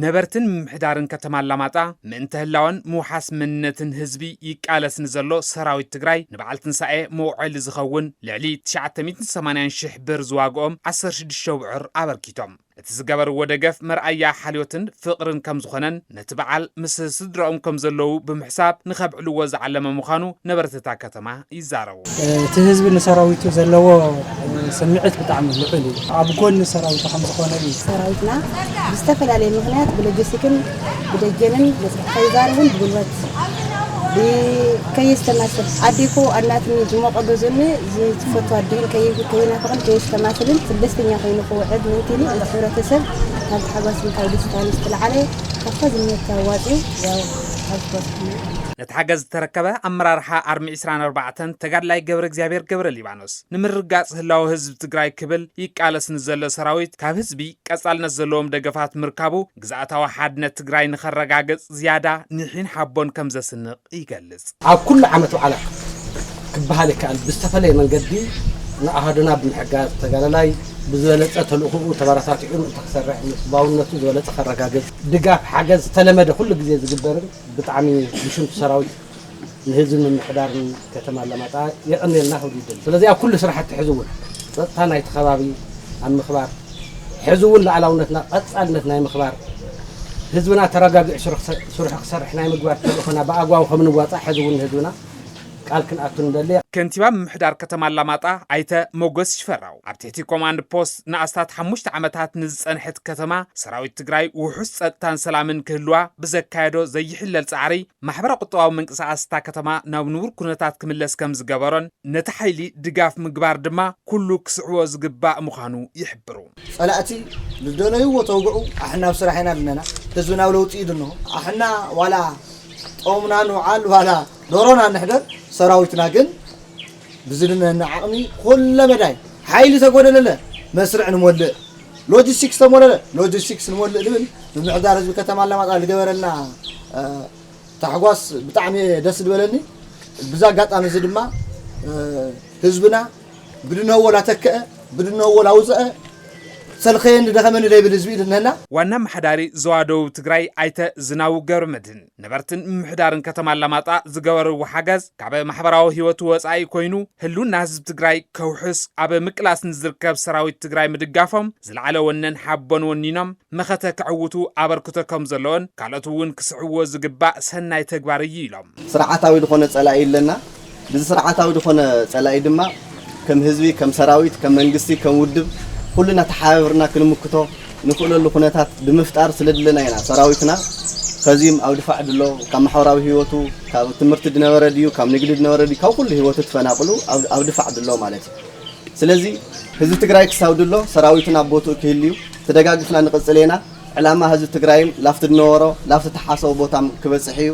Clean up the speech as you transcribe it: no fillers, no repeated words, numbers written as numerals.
ነበርትን ምሕዳርን ከተማ አላማጣ ምንተህላውን ሙሓስ ምንነትን ህዝቢ ይቃለስን ዘሎ ሰራዊት ትግራይ ንበዓል ትንሳኤ መውዓል ዝኸውን ልዕሊ 980,000 ብር ዝዋግኦም 16 ብዕር አበርኪቶም እቲ ዝገበርዎ ደገፍ መርአያ ሓልዮትን ፍቅርን ከም ዝኾነን ነቲ በዓል ምስ ስድሮኦም ከም ዘለዉ ብምሕሳብ ንኸብዕልዎ ዝዓለመ ምዃኑ ነበርትታ ከተማ ይዛረቡ እቲ ህዝቢ ንሰራዊቱ ዘለዎ ስምዒት ብጣዕሚ ልዑል እዩ ኣብ ጎኒ ሰራዊቱ ከም ዝኾነ እዩ ሰራዊትና ብዝተፈላለየ ምክንያት ብሎጂስቲክን ብደጀንን ከይዛረቡን ብጉልበት ከይስተማሰል አዲኮ አናትኒ ዝሞቀ ገዘኒ ዝፈቱ አዲን ከይናፈቅን ከይስተማሰልን ስድስተኛ ኮይኑ ክውዕድ ምንቲኒ ሕብረተሰብ ካብ ሓባስ እንታይ ደስታን ዝተልዓለ ከፈዝነት ታዋፂው ያው ነተሓገዝ ተረከበ አመራርሓ አርሚ 24 ተጋድላይ ገብረ እግዚአብሔር ገብረ ሊባኖስ ንምርጋጽ ህላው ህዝብ ትግራይ ክብል ይቃለስን ዘሎ ሰራዊት ካብ ህዝቢ ቀጻልነት ዘለዎም ደገፋት ምርካቡ ግዛኣታዊ ሓድነት ትግራይ ንኸረጋግጽ ዝያዳ ንሒን ሓቦን ከም ዘስንቕ ይገልጽ ኣብ ኩሉ ዓመት በዓላት ክበሃል ይከኣል ብዝተፈለየ መንገዲ ንኣሃዱና ብምሕጋዝ ተጋዳላይ ብዝበለጸ ተልእኽኡ ተባራታትዑን ተኽሰርሕ ባውነቱ ዝበለጸ ከረጋግጽ ድጋፍ ሓገዝ ተለመደ ኩሉ ግዜ ዝግበርን ብጣዕሚ ብሽንቱ ሰራዊት ንህዝቢ ምምሕዳርን ከተማ አላማጣ የቕንየልና ህውዲድን ስለዚ ኣብ ኩሉ ስራሕቲ ሕዝውን ፀጥታ ናይቲ ከባቢ ኣብ ምኽባር ሕዝውን ላዕላውነትና ቀጻልነት ናይ ምኽባር ህዝብና ተረጋጊዑ ስራሕ ክሰርሕ ናይ ምግባር ተልእኾና ብኣግባቡ ከም ንዋፃእ ሕዝውን ህዝብና ቃል ክንኣቱን እንደለ ከንቲባ ምሕዳር ከተማ አላማጣ አይተ ሞገስ ሽፈራው ኣብ ትሕቲ ኮማንድ ፖስት ንኣስታት 5 ዓመታት ንዝጸንሐት ከተማ ሰራዊት ትግራይ ውሑስ ጸጥታን ሰላምን ክህልዋ ብዘካየዶ ዘይሕለል ጻዕሪ ማሕበረ ቁጠባዊ መንቀሳቐስታ ከተማ ናብ ንቡር ኩነታት ክምለስ ከም ዝገበሮን ነቲ ሓይሊ ድጋፍ ምግባር ድማ ኩሉ ክስዕቦ ዝግባእ ምዃኑ ይሕብሩ ጸላእቲ ዝደነይዎ ተውግዑ ኣሕና ብስራሕና ድነና ህዝብና ለውጢ ድንሆ ኣሕና ዋላ ጦምና ንውዓል ዋላ ዶሮና ንሕደር ሰራዊትና ግን بزدنا عقمي كل مداي حيل تقولنا لا مسرع نمولى لوجيستكس تمولى لوجيستكس نمولى لبن بمعدار حزب كتم الله ما قال جبرنا تحقواس بتعمي دس دولني بزا قطعم زدما حزبنا بدنا ولا تكأ بدنا ولا وزأ سلخين دخمن اللي بالزبيد هنا وانا محداري زوادو تግራይ አይተ ዝናው ገርመድን ነበርትን محدارن ከተማ አላማጣ ዝገበሩ ወሓገዝ ካብ ማሕበራዊ ህይወቱ ወጻኢ ኮይኑ ህሉና ህዝብ ትግራይ ከውሕስ ኣብ ምቅላስን ዝርከብ ሰራዊት ትግራይ ምድጋፎም ዝለዓለ ወነን ሓቦን ወኒኖም መኸተ ክዕውቱ አበርክቶ ከም ዘለውን ካልኦቱን ክስዕዎ ዝግባእ ሰናይ ተግባር እዩ ኢሎም ስርዓታዊ ዝኾነ ጸላኢ ኣለና ብዚ ስርዓታዊ ዝኾነ ጸላኢ ድማ ከም ህዝቢ ከም ሰራዊት ከም መንግስቲ ከም ውድብ كلنا تحاورنا كنمكتو نقول له خناتات بمفتار سلدلنا هنا سراويتنا خزيم او دفاع دلو كم حوراوي هيوتو كم تمرت دنورديو كم نجد دنوردي كل هيوتو تفناقلو او دفاع دلو مالتي سلازي هذا تግራይ ክሳውድሎ ሰራዊትና ቦቱ ክህልዩ ተደጋግፍና ንቀጽለና ዕላማ ህዝብ ትግራይም ላፍት ድነወሮ ላፍት ተሓሰው ቦታም ክበጽሕዩ